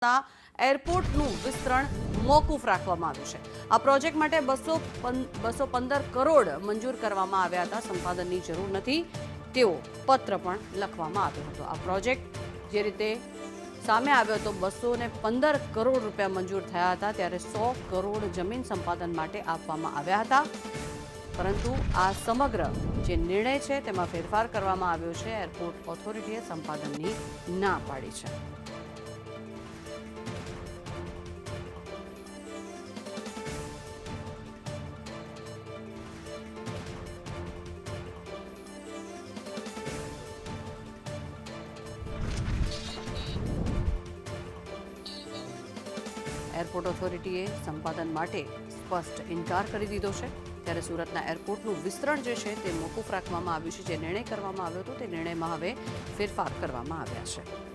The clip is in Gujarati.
એરપોર્ટનું વિસ્તરણ મોકૂફ રાખવામાં આવ્યું છે। આ પ્રોજેક્ટ માટે 215 કરોડ મંજૂર કરવામાં આવ્યા હતા। સંપાદનની જરૂર નથી તેવો પત્ર પણ લખવામાં આવ્યો હતો। આ પ્રોજેક્ટ જે રીતે સામે આવ્યો તો 215 કરોડ રૂપિયા મંજૂર થયા હતા, ત્યારે 100 કરોડ જમીન સંપાદન માટે આપવામાં આવ્યા હતા, પરંતુ આ સમગ્ર જે નિર્ણય છે તેમાં ફેરફાર કરવામાં આવ્યો છે। એરપોર્ટ ઓથોરિટીએ સંપાદનની ના પાડી છે। એરપોર્ટ ઓથોરિટીએ સંપાદન માટે સ્પષ્ટ ઇનકાર કરી દીધો છે। ત્યારે સુરતના એરપોર્ટનું વિસ્તરણ જે છે તે મોકૂફ રાખવામાં આવ્યું છે। જે નિર્ણય કરવામાં આવ્યો હતો તે નિર્ણયમાં હવે ફેરફાર કરવામાં આવ્યા છે।